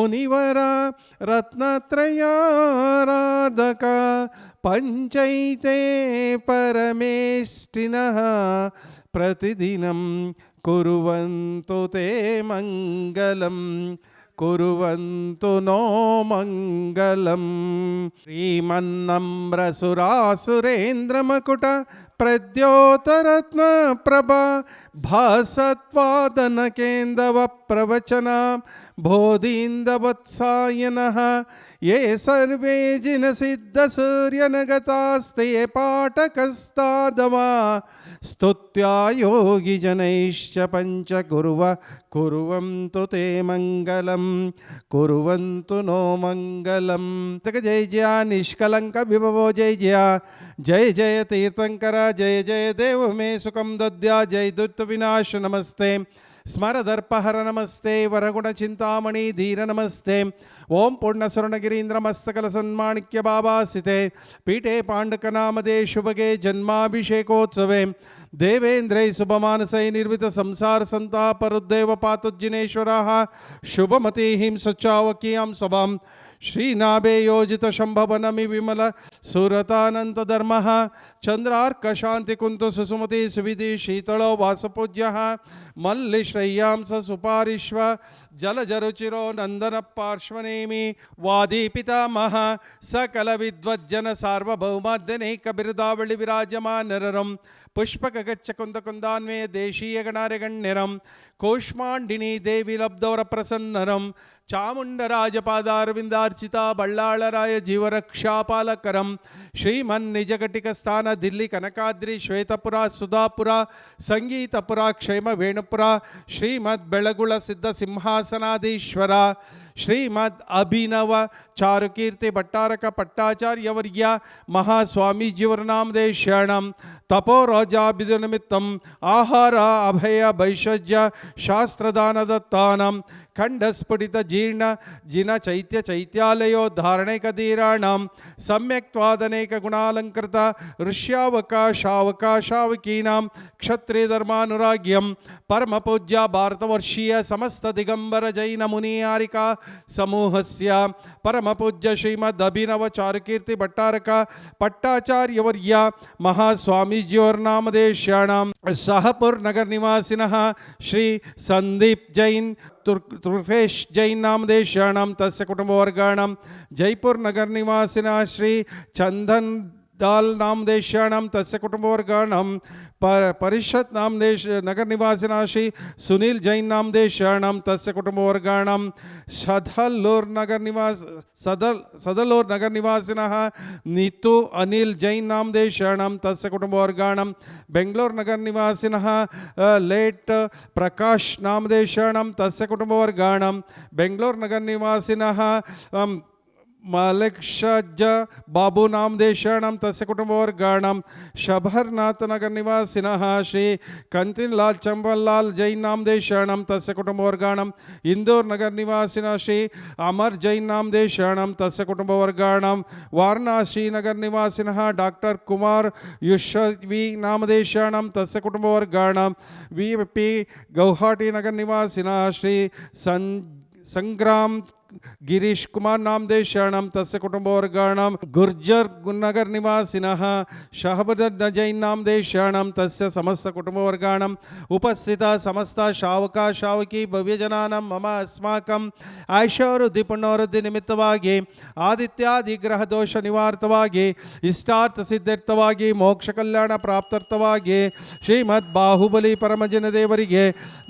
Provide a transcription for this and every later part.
ಮುನಿವರ ರತ್ನತ್ರಯಾರಾಧಕ ಪಂಚೈತೆ ಪರಮೇಷ್ಠಿನಃ ಪ್ರತಿದಿನಂ ಕುರುವಂತು ತೇ ಮಂಗಲಂ ಕುರುವಂತು ನೋ ಮಂಗಲಂ. ಶ್ರೀಮನ್ನಮ್ರಸುರಾಸುರೇಂದ್ರಮಕುಟ ಪ್ರದ್ಯೋತರತ್ನ ಪ್ರಭಾ ಭಾಸತ್ವಾದನಕೇಂದವ ಪ್ರವಚನ ಬೋಧೀಂದವತ್ಸಾಯನಃ ಯೇ ಸರ್ವೇ ಜಿನ ಸಿದ್ಧ ಸೂರ್ಯನಗತಾಸ್ತೆ ಪಾಠಕಸ್ತಾದವ ಸ್ತುತ್ಯಾ ಯೋಗಿ ಜನೈಶ್ಚ ಪಂಚ ಕುರುವಂತು ತೇ ಮಂಗಲಂ ಕುರುವಂತು ನೋ ಮಂಗಲಂ. ಜಯ ಜಯ ನಿಷ್ಕಲಂಕ ವಿಭವೋ ಜಯ ಜಯ ಜಯ ಜಯ ತೀರ್ಥಂಕರ ಜಯ ಜಯ ದೇವ ಮೇ ಸುಖಂ ದದ್ಯಾ ಜಯ ದುರ್ತ ವಿನಾಶ ನಮಸ್ತೆ ಸ್ಮರದರ್ಪಹರ ನಮಸ್ತೆ ವರಗುಣ ಚಿಂತಾಮಣಿ ಧೀರ ನಮಸ್ತೆ ಓಂ ಪೂರ್ಣ ಸ್ವರ್ಣಗಿರೀಂದ್ರ ಮಸ್ತಕಲ ಸನ್ಮಾಣಿಕ್ಯ ಬಾಬಾಸಿತೆ ಪೀಠೆ ಪಾಂಡಕನಾಮದೇ ಶುಭಗೆ ಜನ್ಮಾಭಿಷೇಕೋತ್ಸವೆ ದೇವೇಂದ್ರೈ ಶುಭಮಾನಸೈ ನಿರ್ವಿತ ಸಂಸಾರ ಸಂತಾಪರುದ್ದೇವ ಪಾತುಜ್ಜಿನೇಶ್ವರಃ ಶುಭಮತೀಂ ಸಚ್ಚಾವಕೀಯಾಂ ಸಭಾಂ ಶ್ರೀನಾಭೆ ಯೋಜಿತ ಶಂಭವನಮಿ ವಿಮಲ ಸುರತಾನಂತ ಧರ್ಮ ಚಂದ್ರಾರ್ಕ ಶಾಂತಿ ಕುಂತು ಸುಸುಮತಿ ಸುವಿಧಿ ಶೀತಳೋ ವಾಸಪೂಜ್ಯ ಮಲ್ಲಿ ಶ್ರೇಯಾಂಸ ಸುಪಾರಿಶ್ವ ಜಲಜರುಚಿರೋ ನಂದನ ಪಾರ್ಶ್ವನೇಮಿ ವಾದಿ ಪಿತಾಮಹ ಸಕಲ ವಿದ್ವಜ್ಜನ ಸಾರ್ವಭೌಮಾದ್ಯನೇಕ ಬಿರುದಾವಳಿ ವಿರಾಜಮಾನರಂ ಪುಷ್ಪಕ ಗಚ್ಚ ಕುಂದ ಕುಂದಾನ್ವಯ ದೇಶೀಯ ಗಣಾರ್ಯಗಣ್ಯರಂ ಕೂಷ್ಮಾಂಡಿನಿ ದೇವಿ ಲಬ್ಧವರ ಪ್ರಸನ್ನರಂ ಚಾಮುಂಡರಾಜಪಾದಾರವಿಂದಾರ್ಚಿತ ಬಳ್ಳಾಳರಾಯ ಜೀವರಕ್ಷಾಪಾಲಕರಂ ಶ್ರೀಮನ್ ನಿಜಘಟಿಕ ಸ್ಥಾನ ದಿಲ್ಲಿ ಕನಕಾದ್ರಿ ಶ್ವೇತಪುರ ಸುಧಾಪುರ ಸಂಗೀತಪುರ ಕ್ಷೇಮ ವೇಣುಪುರ ಶ್ರೀಮದ್ ಬೆಳಗುಳ ಸಿದ್ಧ ಸಿಂಹಾಸನಾಧೀಶ್ವರ ಶ್ರೀಮದ್ ಅಭಿನವ ಚಾರುಕೀರ್ತಿ ಭಟ್ಟಾರಕ ಪಟ್ಟಾಚಾರ್ಯವರ್ಯ ಮಹಾಸ್ವಾಮೀಜಿಯವರ ನಾಮದೇ ಶರಣಂ ತಪೋ ರಾಜಾಭಿದು ನಿಮಿತ್ತಂ ಆಹಾರ ಅಭಯ ಭೈಷಜ್ಯ ಶಾಸ್ತ್ರದಾನದತ್ತಾನಂ ಖಂಡಸ್ಫುಟಿತ ಜೀರ್ಣ ಜಿನ ಚೈತ್ಯ ಚೈತ್ಯಾಲಯೋ ಧಾರಣೈಕಧೀರಾಣಂ ಸಮ್ಯಕ್ತ್ವಾದನೇಕ ಗುಣಾಲಂಕೃತ ಋಷ್ಯಾವಕಾಶಾವಕಾಶಾವಕೀನಾಂ ಕ್ಷತ್ರಿಯ ಧರ್ಮಾನುರಾಗ್ಯಂ ಪರಮಪೂಜ್ಯ ಭಾರತವರ್ಷೀಯ ಸಮಸ್ತ ದಿಗಂಬರ ಜೈನ ಮುನಿಯಾರಿಕಾ ಸಮೂಹಸ್ಯ ಪರಮಪೂಜ್ಯ ಶ್ರೀಮದ್ ಅಭಿನವ ಚಾರುಕೀರ್ತಿ ಭಟ್ಟಾರಕ ಪಟ್ಟಾಚಾರ್ಯವರ್ಯ ಮಹಾಸ್ವಾಮೀಜಿಯವರ ನಾಮದೇ ಶರಣಂ ಶಹಪುರ್ ನಗರ ನಿವಾಸಿನಃ ಶ್ರೀ ಸಂದೀಪ್ ಜೈನ್ ತುರ್ಫೇಶ್ ಜೈನ್ ನಾಮದೇ ಶರಣಂ ತಸ್ಯ ಕುಟುಂಬವರ್ಗಾಣಂ ಜೈಪುರ್ ನಗರ ನಿವಾಸಿನ ಶ್ರೀ ಚಂದನ್ दाल नामदेश शरणम तस्य कुटुंबवर्गाणम परिषद नामदेश नगर निवासिना श्री सुनील जैन नामदेश शरणम तस्य कुटुंबवर्गाणम सदलोर नगर निवासिनः नीतू अनिल जैन नामदेश शरणम तस्य कुटुंबवर्गाणम बेंगलोर नगर निवासिनः लेट प्रकाश नामदेश शरणम तस्य कुटुंबवर्गाणम बेंगलोर नगर निवासिनः मलेक्षज बाबू नामदेश शरणम तस्य कुटुंबवर्गाणम शबरनाथ नगर निवासिनः श्री कंतिनलाल चंबललाल जैन नामदेश शरणम तस्य कुटुंबवर्गाणम इंदौर नगर निवासिनः श्री अमर जैन नामदेश शरणम तस्य कुटुंबवर्गाणम वाराणसी नगर निवासिनः डॉक्टर कुमार युष्वी नामदेश शरणम तस्य कुटुंबवर्गाणम वीपी गौहाटी नगर निवासिनः श्री संग्राम गिरीश कुमार नामदेश शरणम तस्य कुटुंबवर्गाणम गुर्जर नगर निवासिनः शहबद जैन नामदेश शरणम तस्य समस्त कुटुंबवर्गाणम उपस्थित समस्त शावका शावकी भव्यजनानां मम अस्माकं ಐಶ್ವರ್ಯಪೂರ್ಣವೃದ್ಧಿ ನಿಮಿತ್ತವಾಗಿ ಆದಿತ್ಯಾದಿ ಗ್ರಹ ದೋಷ ನಿವಾರ್ತವಾಗಿ ಇಷ್ಟಾರ್ಥ ಸಿದ್ಧಾರ್ಥವಾಗಿ ಮೋಕ್ಷ ಕಲ್ಯಾಣ ಪ್ರಾಪ್ತಾರ್ಥವಾಗಿ ಶ್ರೀಮದ್ ಬಾಹುಬಲಿ ಪರಮಜನ ದೇವರಿಗೆ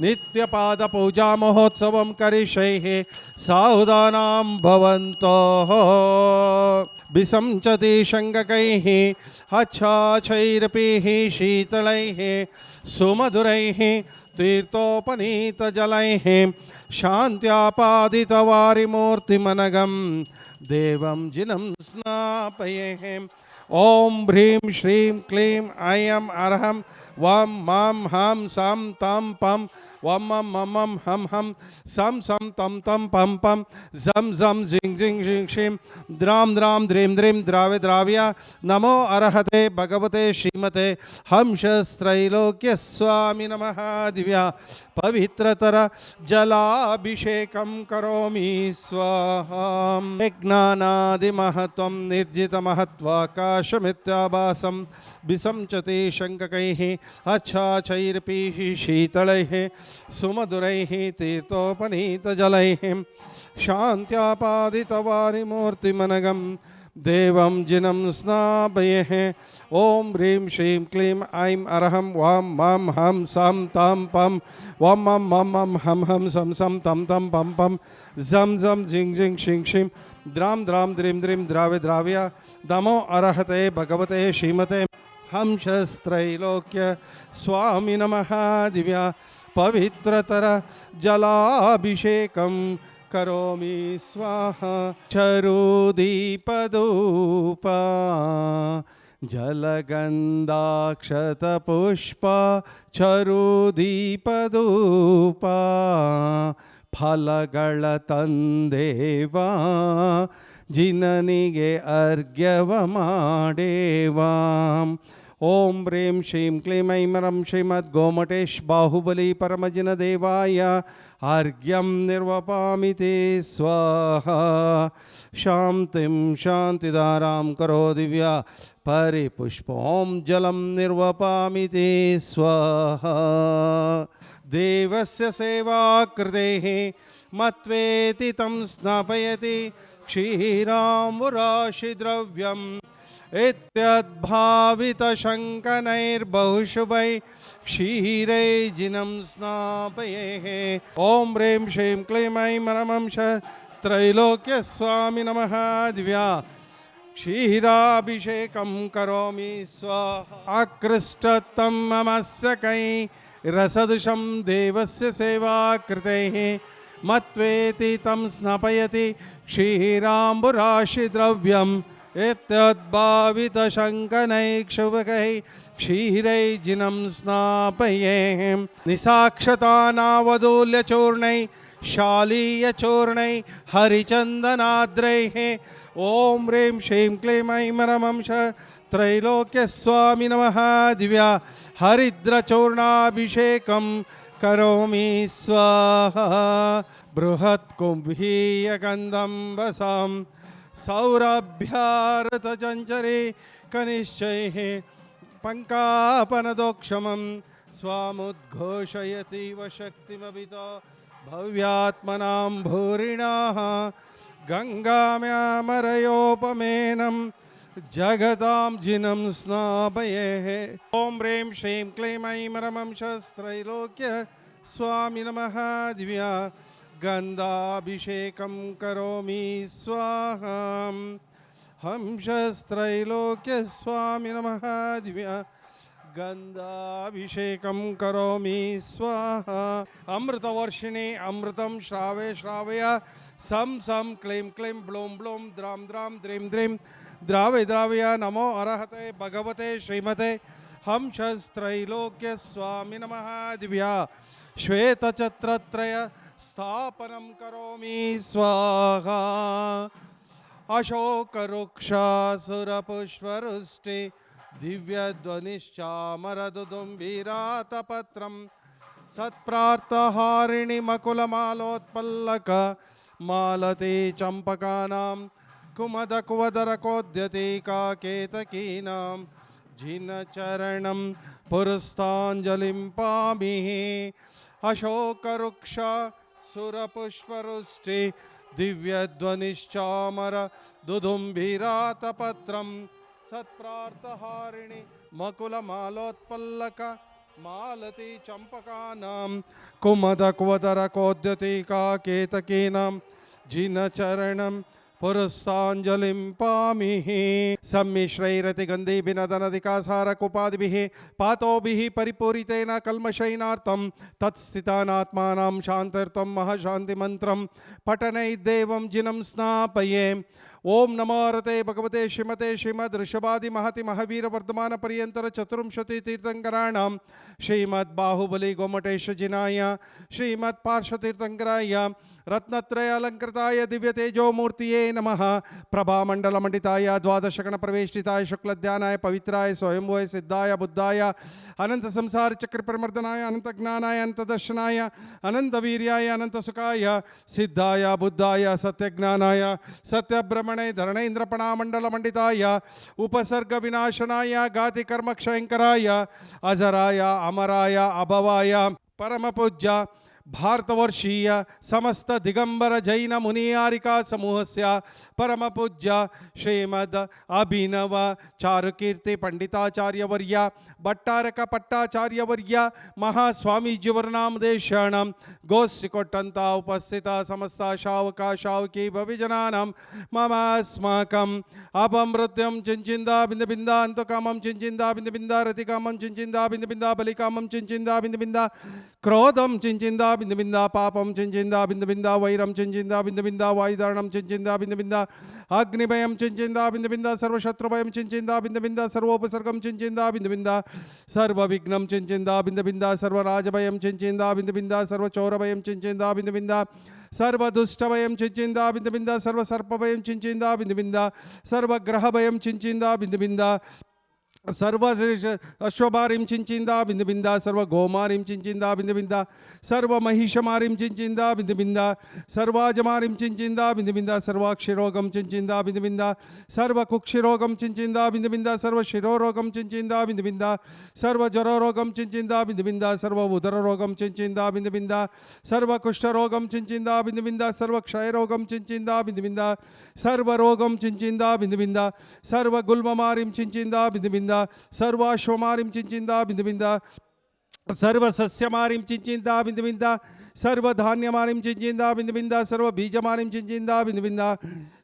ನಿತ್ಯ ಪಾದ ಪೂಜಾ ಮಹೋತ್ಸವಂ ಕರಿಷ್ಯೆ ಸಾಹುದಾನಾಂ ಭವಂತೋ ವಿಸಂಚತಿ ಶಂಗಕೈಃ ಹಚ್ಛಾಛೈರಪಿಃ ಶೀತಳೈಃ ಸುಮಧುರೈಃ तीर्थोपनीतजलैः शान्त्यापादितवारिमूर्तिमनघं देवं जिनं स्नापयेः ॐ ह्रीं श्रीं क्लीं ऐं अरहं वां मां हां सां तां पं वम मम मम मम हम हम सम सम तम तम पम पम जम जम जिंग जिंग जिंग शिम द्राम द्राम द्रीम द्रीम द्रावे द्राव्या नमो अरहते भगवते श्रीमते हंसस्त्रैलोक्य स्वामी नमः दिव्या पवित्रतर जलाभिषेकं करोमि स्वाहा ज्ञानादिमहत्वं निर्जितमहत्वाकाशमित्याभासं विसंचते शङ्ककैः अच्छाचैर्पीः शीतलैः सुमधुरैः तीर्थोपनीतजलैः शान्त्यापादितवारिमूर्तिमनगं देवं जिनं स्नापयेः ओम ह्रीं श्रीं क्लीं ऐं अरहं वां मां हं सं तं पं वां मं मं मं हं हं सं सं तं तं पं पं झं झं झिं झिं शिं शिं द्रां द्रां द्रीं द्रीं द्रावे द्राव्या नमो अरहते भगवते श्रीमते हंसस्त्रैलोक्य स्वामी नमः दिव्या पवित्रतर जलाभिषेकं करोमि स्वाहा चरुदीपधूपा जलगन्धाक्षतपुष्प चरुदीपधूप ಫಲಗಳ ತಂದೇವಾ ಜಿನನಿಗೆ ಅರ್ಘ್ಯವ ಮಾಡೇವಾ ಓಂ ಹ್ರೀಂ ಶ್ರೀಂ ಕ್ಲೀಂ ಐಂ ರಂ ಶ್ರೀಮದ್ ಗೋಮಟೇಶ್ ಬಾಹುಬಲಿ ಪರಮಜಿನ ದೇವಾಯ ಅರ್ಘ್ಯಂ ನಿರ್ವಪಾಮಿ ತೇ ಸ್ವಾಹಾ ಶಾಂತಿಂ ಶಾಂತಿದಾರಾಂ ಕರೋ ದಿವ್ಯಾ ಪರಿಪುಷ್ಪೋಂ ಜಲಂ ನಿರ್ವಪಾಮಿ ತೇ ಸ್ವಾಹಾ ದೇವಸ್ಯ ಸೇವಾ ಕೃತೇಃ ಮತ್ವೇತಿ ತಂ ಸ್ನಾಪಯತಿ ಕ್ಷೀರಾಂಬುರಾಶಿದ್ರವ್ಯಂ इत्यद्भावितशङ्कनैर्बहुशुभै क्षीरै जिनं स्नापयेः ॐ ह्रीं श्रीं क्लीं ऐं रमं त्रैलोक्यस्वामी नमः दिव्या क्षीराभिषेकं करोमि स्वाहा आकृष्टतं ममस्य कै रसदृशं देवस्य सेवा कृतैः मत्वेति तं स्नापयति क्षीराम्बुराशिद्रव्यम् एतद्भावितशङ्कनैक्षुभकैः क्षीरै जिनं स्नापयेः निसाक्षतानावदूल्यचूर्णैः शालीयचूर्णैः हरिचन्दनाद्रैः ॐ ह्रीं श्रीं क्लीं ऐं रमं त्रैलोक्यस्वामी नमः दिव्या हरिद्रचूर्णाभिषेकं करोमि स्वाहा बृहत्कुम्भीयगन्धं वसां सौरभ्यारतचञ्चरे कनिश्चैः पङ्कापनदोक्षमं स्वामुद्घोषयतीव शक्तिमभितो भव्यात्मनां भूरिणाः गङ्गाम्यामरयोपमेनं जगतां जिनं स्नापयेः ॐ ह्रीं श्रीं क्लीं ऐं रमं त्रैलोक्य स्वामी नमः दिव्या गन्धाभिषेकं करोमि स्वाहा हंसस्त्रैलोक्य स्वामी नमः दिव्या गन्धाभिषेकं करोमि स्वाहा अमृतवर्षिणी अमृतं श्रावे श्रावय सं सं क्लीं क्लीं ब्लूं ब्लूं द्रां द्रां द्रीं द्रीं द्रावे द्रावय नमो अरहते भगवते श्रीमते हंसस्त्रैलोक्य स्वामी नमः दिव्या श्वेतचत्रत्रय स्थापनं करोमि स्वाहा अशोकवृक्षासुरपुष्पवृष्टि दिव्यध्वनिश्चामरदुदुम्बिरातपत्रं सत्प्रार्थहारिणि मकुलमालोत्पल्लक मालती चम्पकानां कुमदकुवदरकोद्यतिका केतकीनां जिनचरणं पुरस्ताञ्जलिं पामिः अशोकवृक्ष सुरपुष्पवृष्टि दिव्यध्वनिश्चामर दुदुम्बिरातपत्रं सत्प्रार्थहारिणि मकुलमालोत्पल्लक मालती चम्पकानां कुमदकुवदरकोद्यतिका केतकीनां जिनचरणं पुरस्ताञ्जलिं पामिः सम्मिश्रैरतिगन्धैर्भिनदनदिकासारकुपादिभिः पातोभिः परिपूरितेन कल्मषैनार्तं तत्स्थितानात्मानां शान्त्यर्थं महाशान्तिमन्त्रं पठनैर्देवं जिनं स्नापये ओम नमो रते भगवते श्रीमते श्रीमद् ऋषभादि महति महावीर वर्धमान पर्यंतर चतुर्विंशति तीर्थंकराणां श्रीमद् बाहुबली गोमटेश जिनाय श्रीमद् पार्श्व तीर्थंकराय रत्नत्रय अलंकृताय दिव्य तेजो मूर्तिये नमः प्रभामंडल मंडिताय द्वादशगण प्रवेशिताय शुक्ल ध्यानाय पवित्राय स्वयंभुवे सिद्धाय बुद्धाय अनंत संसार चक्र प्रमर्दनाय अनंत ज्ञानाय अनंत दर्शनाय अनंत वीर्याय अनंत सुखाय सिद्धाय बुद्धाय सत्य ज्ञानाय सत्य ब्रह्मणे धरणेन्द्र पणामंडल मंडिताय उपसर्ग विनाशनाय घाति कर्म क्षयंकराय अजराय अमराय अभवाय परम पूज्य भारतवर्षीय समस्त दिगंबर जैन मुनियारिका समूहस्य परम पूज्य श्रीमद् अभिनव चारुकीर्ति पंडिताचार्यवर्य भट्टारक पट्टाचार्यवर्य महास्वामी जीवनामदेशरणं गोष्ठिकोट्टंत उपस्थित समस्त शावका शावकी भविजनानां मम अस्माकम् अपमृत्युं चिंचिंदा बिंद बिंदा अंतकामं चिंचिंदा बिंद बिंदा रतिकामं चिंचिंदा बिंद बिंदा बलिकामं चिंचिंदा बिंद बिंदा क्रोधं चिंचिंदा बिंद बिंदा पापं चिंचिंदा बिंद बिंदा वैरं चिंचिंदा बिंद बिंदा वायुदारणं चिंचिंदा बिंद बिंदा अग्निभयं चिंचिंदा बिंद बिंदा सर्वशत्रुभयं चिंचिंदा बिंद बिंदा सर्वोपसर्गं चिंचिंदा बिंद बिंदा सर्वविघ्नं चिंचिंदा बिंद बिंदा सर्वराजभयं चिंचिंदा बिंद बिंदा सर्वचोरभयं चिंचिंदा बिंद बिंदा सर्वदुष्टभयं चिंचिंदा बिंद बिंदा सर्वसर्पभयं चिंचिंदा बिंद बिंदा सर्वग्रहभयं चिंचिंदा बिंद बिंदा सर्व अश्वमारीं चिंचिंदा बिंद बिंदा सर्व गोमारीं चिंचिंदा बिंद बिंदा सर्व महिषमारीं चिंचिंदा बिंद बिंदा सर्वाजमारीं चिंचिंदा बिंद बिंदा सर्वाक्षिरोगं चिंचिंदा बिंद बिंदा सर्व कुक्षिरोगं चिंचिंदा बिंद बिंदा सर्व शिरोरोगं चिंचिंदा बिंद बिंदा सर्व जरोरोगं चिंचिंदा बिंद बिंदा सर्व उदररोगं चिंचिंदा बिंद बिंदा सर्व कुष्ठरोगं चिंचिंदा बिंद बिंदा सर्व क्षयरोगं चिंचिंदा बिंद बिंदा सर्व रोगं चिंचिंदा बिंद बिंदा सर्व गुल्ममारीं चिंचिंदा बिंद बिंदा सर्वाश्वमारीं चिंचिंदा बिंद बिंदा सर्व सस्यमारीं चिंचिंदा बिंद बिंदा सर्व धान्यमारीं चिंचिंदा बिंद बिंदा सर्व बीजमारीं चिंचिंदा बिंद बिंदा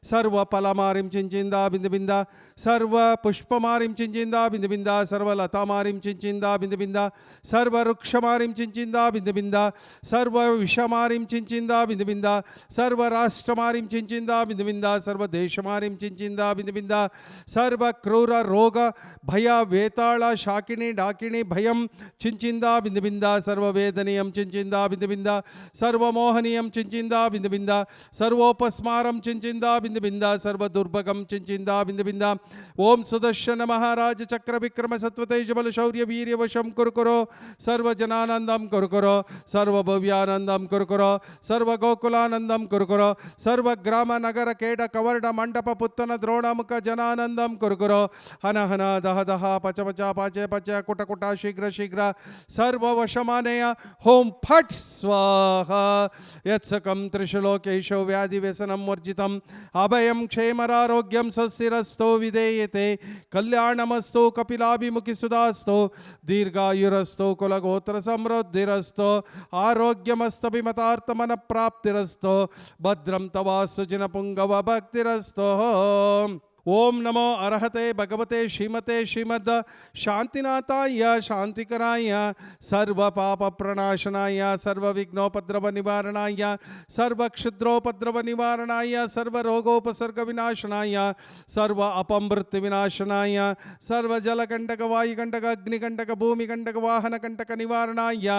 सर्व फलमारीं चिंचिंदा बिंद बिंदा सर्व पुष्पमारीं चिंचिंदा बिंद बिंदा सर्व लतामारीं चिंचिंदा बिंद बिंदा सर्व वृक्षमारीं चिंचिंदा बिंद बिंदा सर्व विषमारीं चिंचिंदा बिंद बिंदा सर्व राष्ट्रमारीं चिंचिंदा बिंद बिंदा सर्व देशमारीं चिंचिंदा बिंद बिंदा सर्व क्रूर रोग भय वेताळ शाकिनी डाकिनी भयं चिंचिंदा बिंद बिंदा सर्व वेदनीयं चिंचिंदा बिंद बिंदा सर्व मोहनीयं चिंचिंदा बिंद बिंदा सर्वोपस्मारं चिंचिंदा बिंद बिंदा सर्व दुर्भगं चिंचिंदा बिंद बिंदा ओम सुदर्शन महाराज चक्र विक्रम सत्वतेज बल शौर्य वीर्य वशं कुरकुरो सर्व जनानंदं कुरकुरो सर्व भव्यानंदं कुरकुरो सर्व गोकुलानंदं कुरकुरो सर्व ग्राम नगर केड कवर्ड मंडप पुत्तन द्रोणमुख जनानंदं कुरकुरो हन हन दह दह पच पच पाचे पच कुट कुट शीघ्र शीघ्र सर्व वशमानेय होम फट स्वाहा यत्सकं त्रिशलोकेशो व्याधि व्यसनं वर्जितम् अभयं क्षेमरारोग्यं सस्थिरस्तो विधेयते कल्याणमस्तो कपिलाभिमुखि सुधास्तो दीर्घायुरस्तो कुलगोत्र समृद्धिरस्तो आरोग्यमस्तभिमतार्थमन प्राप्तिरस्तो भद्रं तवास्तु जिनपुंगव भक्तिरस्तो ओम नमो अरहते भगवते श्रीमते श्रीमद् शांतिनाथाय शांतिकराय सर्व पाप प्रणाशनाय सर्व विघ्नोपद्रव निवारणाय सर्व क्षुद्रोपद्रव निवारणाय सर्व रोगोपसर्ग विनाशनाय सर्व अपमृत्यु विनाशनाय सर्व जलकंटक वायुकंटक अग्निकंटक भूमिकंटक वाहनकंटक निवारणाय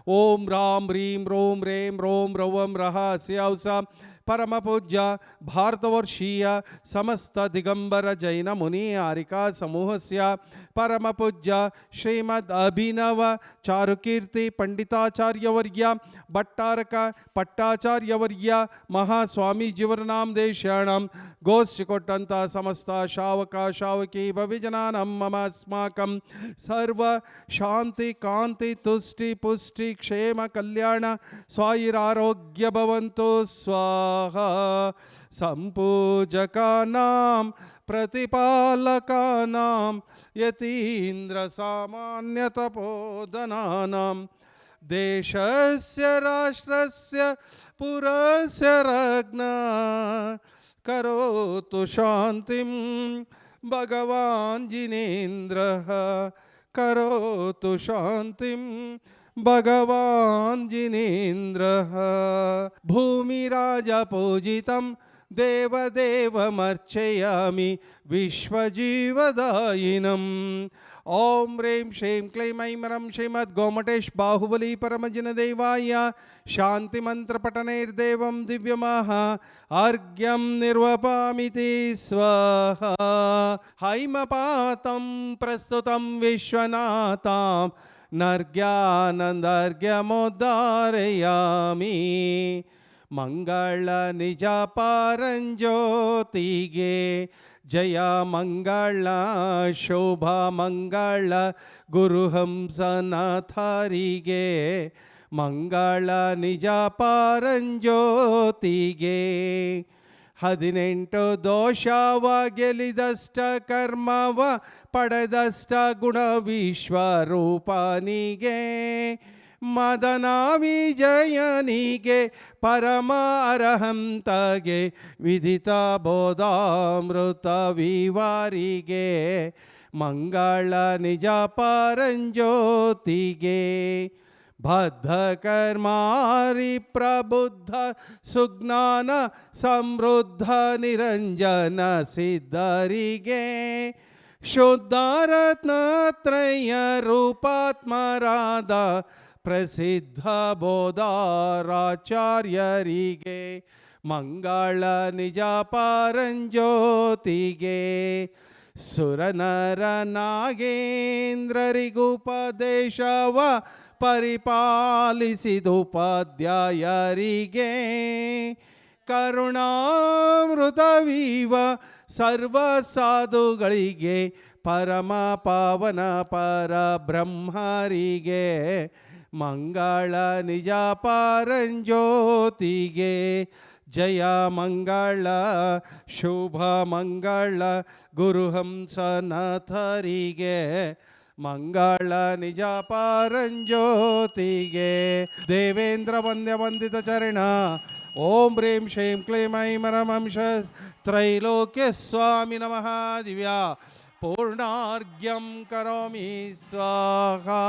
ओम राम ह्रीं रोम रेम रोम रवम रः स्यौसा परम पूज्य भारतवर्षीय समस्त दिगंबर जैन मुनि आरिका समूहस्य परम पूज्य श्रीमद् अभिनव चारुकीर्ति पंडिताचार्यवर्य भट्टारक पट्टाचार्यवर्य महास्वामी जीवनामदेशरणं गोष्ठिकोट्टंत समस्त शावका शावकी भविजनानां मम अस्माकं सर्व शांति कांति तुष्टि पुष्टि क्षेम कल्याण स्वायुरारोग्य भवन्तु स्वाहा संपूजकानां प्रतिपालकानां यतीन्द्र सामान्य तपोधनानां देशस्य राष्ट्रस्य पुरस्य रत्न करोतु शान्तिं भगवान् जिनेन्द्रः करोतु शान्तिं भगवान् जिनेन्द्रः भूमिराज पूजितं देवदेवमर्चयामि विश्वजीवदायिनम् ओम ह्रीं श्रीं क्लीं ऐं रं श्रीमद्गोमटेश बाहुबली परमजिनदेवाय शांति मंत्र पठनैर्देवं दिव्यमः अर्घ्यं निर्वपामिति स्वाहा हैमपातं प्रस्तुतं विश्वनाथां नर्घ्यानन्दर्घ्यमुद्धारयामि मंगल निजापारंज्योतिगे जय मंगल शोभा मंगल गुरुहंसनाथारिगे मंगल निजापारंज्योतिगे 18 ದೋಷವ ಗೆಲಿದಷ್ಟ ಕರ್ಮವ ಪಡೆದಷ್ಟ ಗುಣ ವಿಶ್ವರೂಪನಿಗೆ ಮದನ ವಿಜಯನಿಗೆ ಪರಮ ಅರಹಂತಗೆ ವಿದಿತ ಬೋಧಾಮೃತ ವಿವಾರಿಗೆ ಮಂಗಳ ನಿಜ ಪರಂಜ್ಯೋತಿಗೆ ಬದ್ಧ ಕರ್ಮಾರಿ ಪ್ರಬುದ್ಧ ಸುಜ್ಞಾನ ಸಮೃದ್ಧ ನಿರಂಜನ ಸಿದ್ಧರಿಗೆ ಶುದ್ಧ ರತ್ನತ್ರಯ ರೂಪಾತ್ಮರಾದ ಪ್ರಸಿದ್ಧ ಬೋಧಾರಾಚಾರ್ಯರಿಗೆ ಮಂಗಳ ನಿಜ ಪರಂಜ್ಯೋತಿಗೆ ಸುರನರ ನಾಗೇಂದ್ರರಿಗುಪದೇಶವ ಪರಿಪಾಲಿಸಿದುಪಾಧ್ಯಾಯರಿಗೆ ಕರುಣಾಮೃತವೀವ ಸರ್ವ ಸಾಧುಗಳಿಗೆ ಪರಮ ಪಾವನ ಪರಬ್ರಹ್ಮರಿಗೆ ಮಂಗಳ ನಿಜ ಪರಂಜ್ಯೋತಿಗೆ ಜಯ ಮಂಗಳ ಶುಭ ಮಂಗಳ ಗುರುಹಂಸನಾಥರಿಗೆ ಮಂಗಳ ನಿಜ ಪರಂಜ್ಯೋತಿಗೆ ದೇವೇಂದ್ರ ವಂದ್ಯ ವಂದಿತ ಚರಣ ಓಂ ಹ್ರೀಂ ಶ್ರೀಂ ಕ್ಲೀಂ ಐಂ ರಮಂಶ ತ್ರೈಲೋಕ್ಯ ಸ್ವಾಮಿ ನಮಃ ದಿವ್ಯ ಪೂರ್ಣಾರ್ಘ್ಯಂ ಕರೋಮಿ ಸ್ವಾಹಾ.